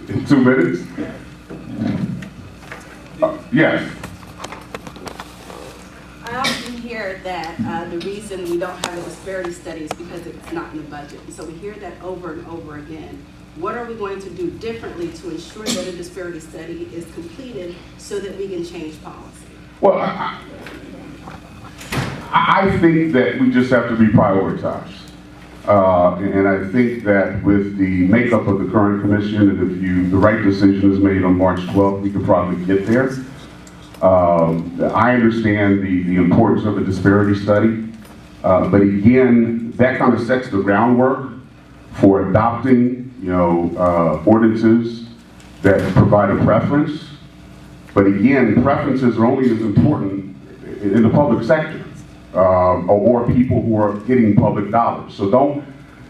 in 2 minutes? Yes. I often hear that the reason we don't have a disparity study is because it's not in the budget. And so we hear that over and over again. What are we going to do differently to ensure that a disparity study is completed so that we can change policy? Well, I think that we just have to reprioritize. And I think that with the makeup of the current commission, and if the right decision is made on March 12th, we could probably get there. I understand the importance of a disparity study, but again, that kind of sets the groundwork for adopting, ordinances that provide a preference. But again, preferences are only as important in the public sector, or people who are getting public dollars. So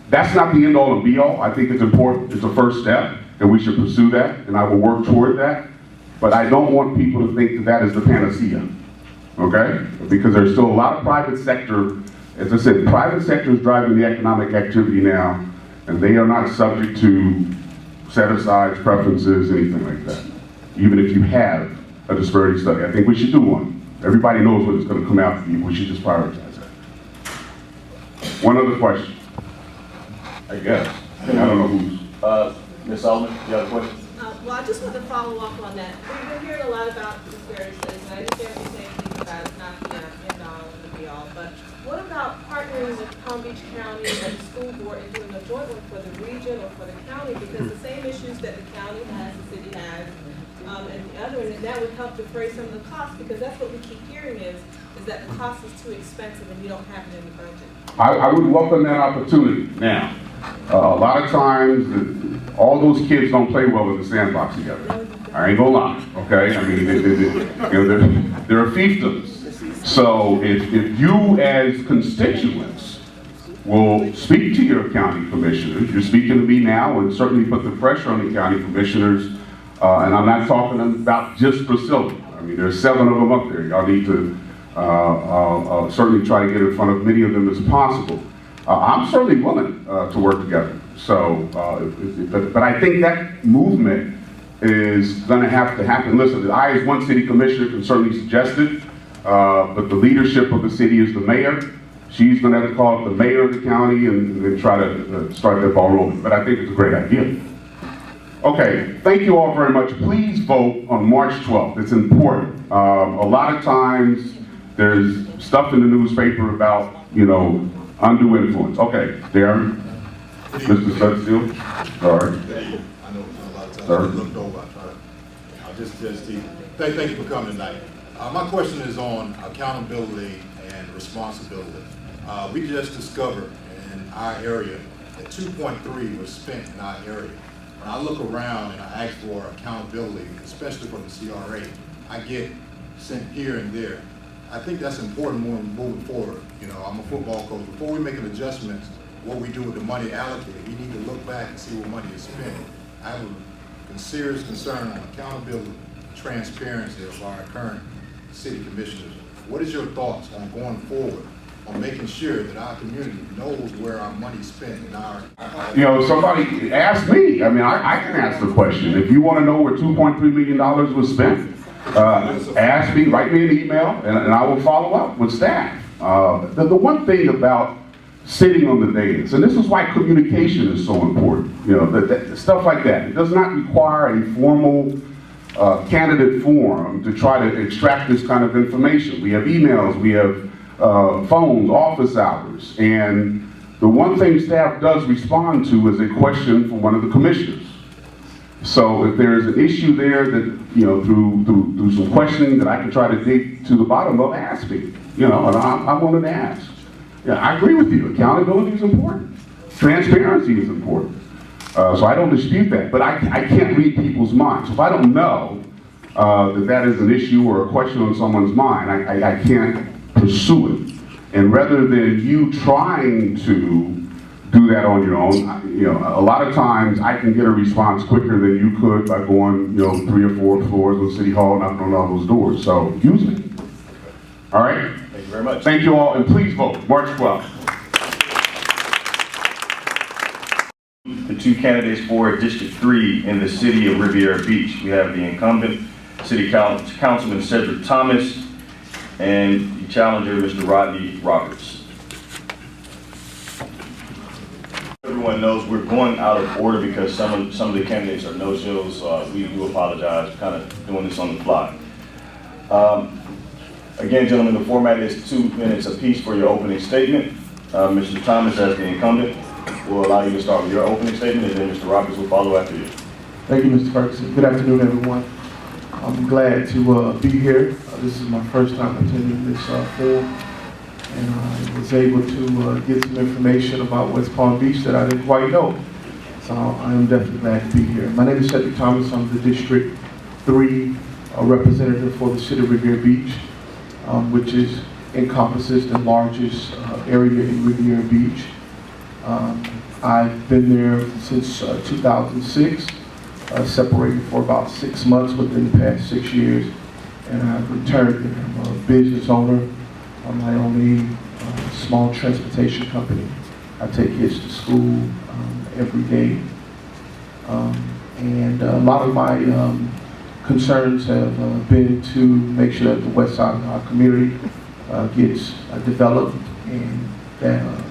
that's not the end all and be all. I think it's important, it's a first step, and we should pursue that, and I will work toward that. But I don't want people to think that that is the panacea, okay? Because there's still a lot of private sector, as I said, private sector is driving the economic activity now, and they are not subject to set-asides, preferences, anything like that. Even if you have a disparity study, I think we should do one. Everybody knows what it's going to come out to be. We should just prioritize that. One other question, I guess. I don't know who's. Ms. Solomon, you have a question? Well, I just want to follow up on that. We've been hearing a lot about disparity studies, and I understand what you're saying, about it's not the end all and the be all. But what about partnering with Palm Beach County and the school board and doing a joint one for the region or for the county? Because the same issues that the county has, the city has, and the other, and that would help defray some of the costs, because that's what we keep hearing is that the cost is too expensive and you don't have it in the budget. I would welcome that opportunity. Now, a lot of times, all those kids don't play well in the sandbox together. I ain't gonna lie, okay? I mean, they're fiefdoms. So if you as constituents will speak to your county commissioners, you're speaking to me now, and certainly put the pressure on the county commissioners, and I'm not talking about just Priscilla. I mean, there's 7 of them up there. Y'all need to certainly try to get in front of many of them as possible. I'm certainly willing to work together. So, but I think that movement is going to have to happen. Listen, I as one city commissioner can certainly suggest it, but the leadership of the city is the mayor. She's going to have to call up the mayor of the county and try to start that ball rolling. But I think it's a great idea. Okay, thank you all very much. Please vote on March 12th. It's important. A lot of times there's stuff in the newspaper about, undue influence. Okay, Darren, Mr. Studstill, all right. I know a lot of times I looked over. I just thank you for coming tonight. My question is on accountability and responsibility. We just discovered in our area that 2.3 was spent in our area. When I look around and I ask for accountability, especially from the CRA, I get sent here and there. I think that's important moving forward. I'm a football coach. Before we make an adjustment, what we do with the money allocated, we need to look back and see what money is spent. I have a serious concern on accountability, transparency of our current city commissioners. What is your thoughts on going forward, on making sure that our community knows where our money is spent in our... Somebody asked me. I mean, I can ask the question. If you want to know where $2.3 million was spent, ask me, write me an email, and I will follow up with staff. The one thing about sitting on the dais, and this is why communication is so important, stuff like that. It does not require a formal candidate forum to try to extract this kind of information. We have emails, we have phones, office hours, and the one thing staff does respond to is a question from one of the commissioners. So if there's an issue there that, through some questioning that I can try to dig to the bottom of, ask me, and I'm willing to ask. I agree with you. Accountability is important. Transparency is important. So I don't dispute that, but I can't read people's minds. So if I don't know that is an issue or a question on someone's mind, I can't pursue it. And rather than you trying to do that on your own, a lot of times I can get a response quicker than you could by going, 3 or 4 floors of City Hall, knocking on all those doors. So use me. All right? Thank you very much. Thank you all, and please vote March 12th. the two candidates for District 3 in the city of Riviera Beach. We have the incumbent, City Councilman Cedric Thomas, and the challenger, Mr. Rodney Roberts. Everyone knows we're going out of order because some of the candidates are no-shows. We do apologize, kind of doing this on the fly. Again, gentlemen, the format is 2 minutes apiece for your opening statement. Mr. Thomas, as the incumbent, will allow you to start with your opening statement, and then Mr. Roberts will follow after you. Thank you, Mr. Ferguson. Good afternoon, everyone. I'm glad to be here. This is my first time attending this forum, and I was able to get some information about West Palm Beach that I didn't quite know. So I am definitely glad to be here. My name is Cedric Thomas. I'm the District 3 representative for the city of Riviera Beach, which encompasses the largest area in Riviera Beach. I've been there since 2006, separated for about 6 months within the past 6 years, and I've returned there. I'm a business owner. I own a small transportation company. I take kids to school every day, and a lot of my concerns have been to make sure that the west side of our community gets developed, and that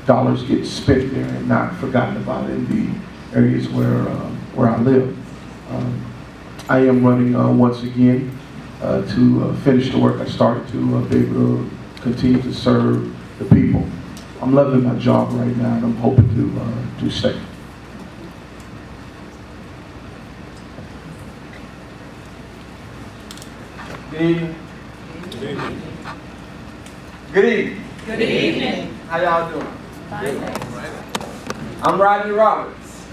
dollars get spent there and not forgotten about in the areas where I live. I am running once again to finish the work I started, to be able to continue to serve the people. I'm loving my job right now, and I'm hoping to stay. Good evening. Good evening. Good evening. Good evening. How y'all doing? I'm Rodney Roberts,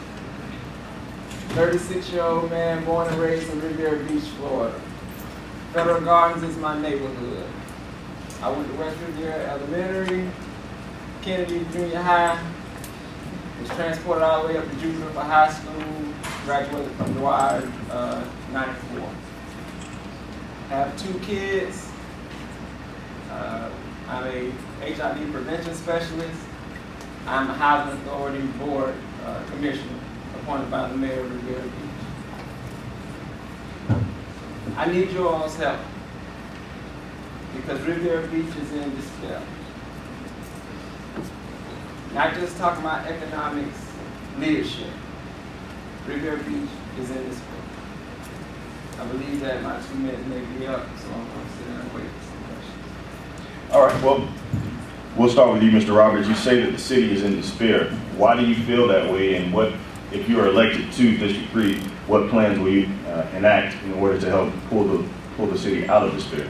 36-year-old man born and raised in Riviera Beach, Florida. Federal Gardens is my neighborhood. I went to West Riviera Elementary, Kennedy Junior High, was transported all the way up to Jupiter for high school, graduated from Dwyer 94. Have 2 kids. I'm a HIV prevention specialist. I'm a Housing Authority Board Commissioner appointed by the Mayor of Riviera Beach. I need your all's help because Riviera Beach is in despair. Not just talking about economics, leadership. Riviera Beach is in despair. I believe that my 2 minutes may be up, so I'm going to sit down and wait for some questions. All right, well, we'll start with you, Mr. Roberts. You say that the city is in despair. Why do you feel that way, and what, if you are elected to District 3, what plans will you enact in order to help pull the city out of despair?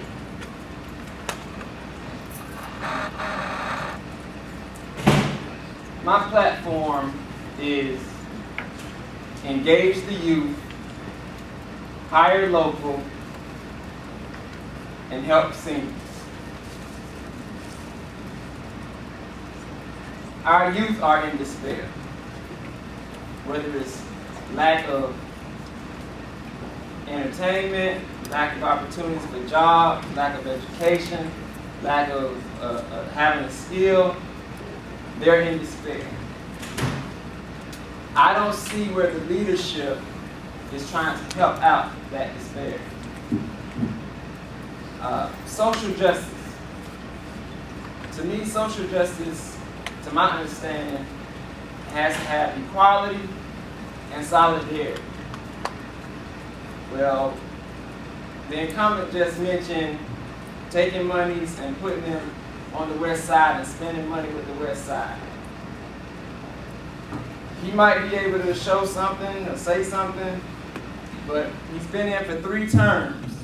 My platform is engage the youth, hire local, and help seniors. Our youth are in despair, whether it's lack of entertainment, lack of opportunities for jobs, lack of education, lack of having a skill. They're in despair. I don't see where the leadership is trying to help out that despair. Social justice. To me, social justice, to my understanding, has to have equality and solidarity. Well, the incumbent just mentioned taking monies and putting them on the west side and spending money with the west side. He might be able to show something or say something, but he's been in for 3 terms,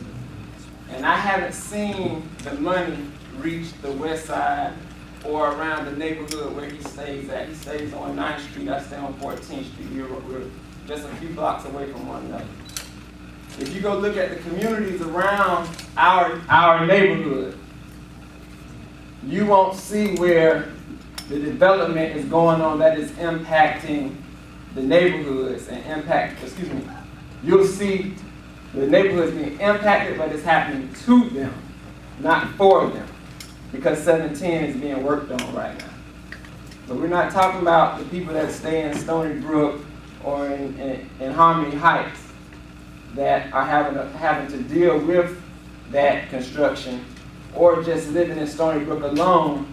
and I haven't seen the money reach the west side or around the neighborhood where he stays at. He stays on 9th Street, I stay on 14th Street. We're just a few blocks away from one another. If you go look at the communities around our neighborhood, you won't see where the development is going on that is impacting the neighborhoods and you'll see the neighborhoods being impacted, but it's happening to them, not for them, because 710 is being worked on right now. So we're not talking about the people that stay in Stony Brook or in Harmony Heights that are having to deal with that construction, or just living in Stony Brook alone,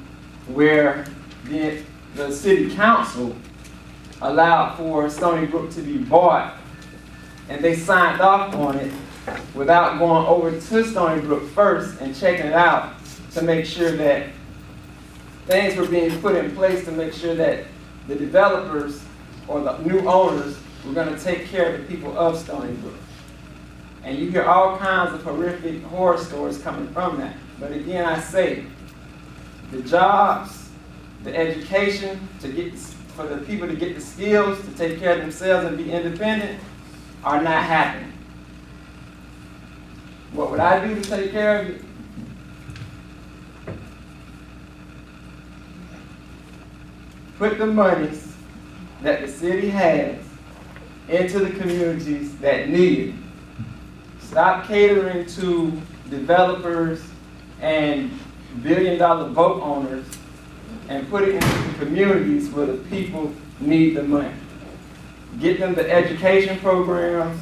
where the city council allowed for Stony Brook to be bought, and they signed off on it without going over to Stony Brook first and checking it out to make sure that things were being put in place to make sure that the developers or the new owners were going to take care of the people of Stony Brook. And you hear all kinds of horrific horror stories coming from that. But again, I say, the jobs, the education for the people to get the skills to take care of themselves and be independent are not happening. What would I do to take care of it? Put the monies that the city has into the communities that need it. Stop catering to developers and billion-dollar boat owners and put it into the communities where the people need the money. Get them the education programs,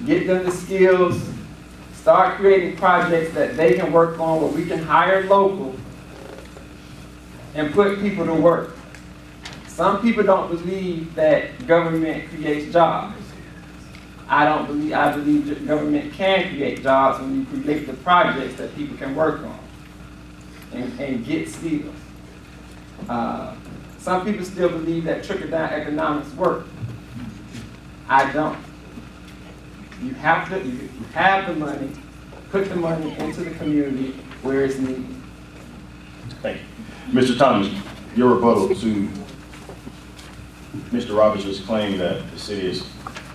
get them the skills, start creating projects that they can work on where we can hire local and put people to work. Some people don't believe that government creates jobs. I believe that government can create jobs when you create the projects that people can work on and get skills. Some people still believe that trickle-down economics work. I don't. You have the money, put the money into the community where it's needed. Thank you. Mr. Thomas, your rebuttal to Mr. Roberts' claim that the city has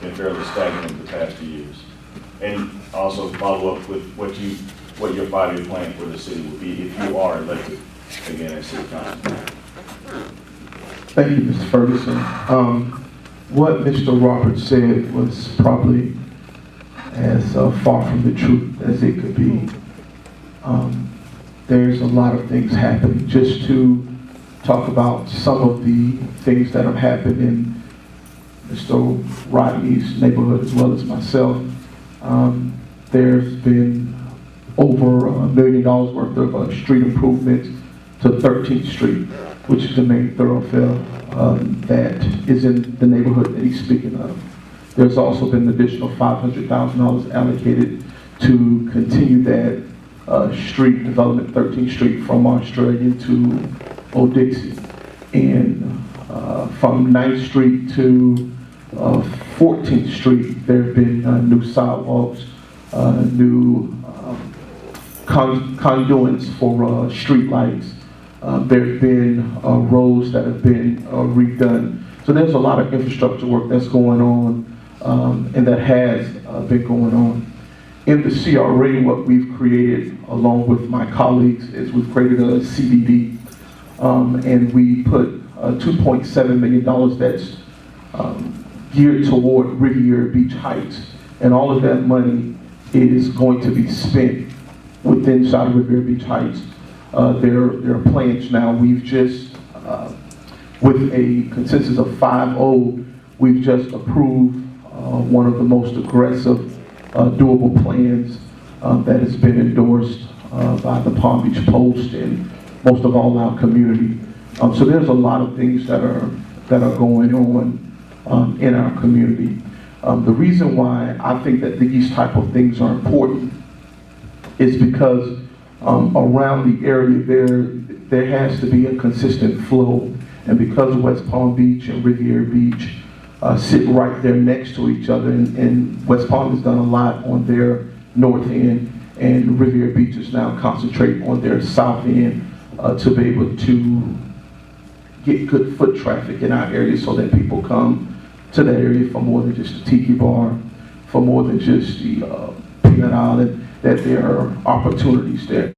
been fairly stagnant in the past few years. And also follow up with what your 5-year plan for the city would be if you are elected again as city council. Thank you, Mr. Ferguson. What Mr. Roberts said was probably as far from the truth as it could be. There's a lot of things happening. Just to talk about some of the things that have happened in Mr. Rodney's neighborhood as well as myself. There's been over $1 million worth of street improvements to 13th Street, which is the main thoroughfare that is in the neighborhood that he's speaking of. There's also been an additional $500,000 allocated to continue that street development, 13th Street, from Australia to Old Dixie. And from 9th Street to 14th Street, there have been new sidewalks, new conduits for street lights. There have been roads that have been redone. So there's a lot of infrastructure work that's going on, and that has been going on. In the CRA, what we've created, along with my colleagues, is we've created a CBD, and we put $2.7 million that's geared toward Riviera Beach Heights. And all of that money is going to be spent within inside of Riviera Beach Heights. There are plans now. We've just, with a consensus of 5-0, we've just approved one of the most aggressive doable plans that has been endorsed by the Palm Beach Post and most of all our community. So there's a lot of things that are going on in our community. The reason why I think that these type of things are important is because around the area there has to be a consistent flow, and because West Palm Beach and Riviera Beach sit right there next to each other, and West Palm has done a lot on their north end, and Riviera Beach is now concentrating on their south end to be able to get good foot traffic in our area so that people come to that area for more than just a tiki bar, for more than just the peanut island, that there are opportunities there.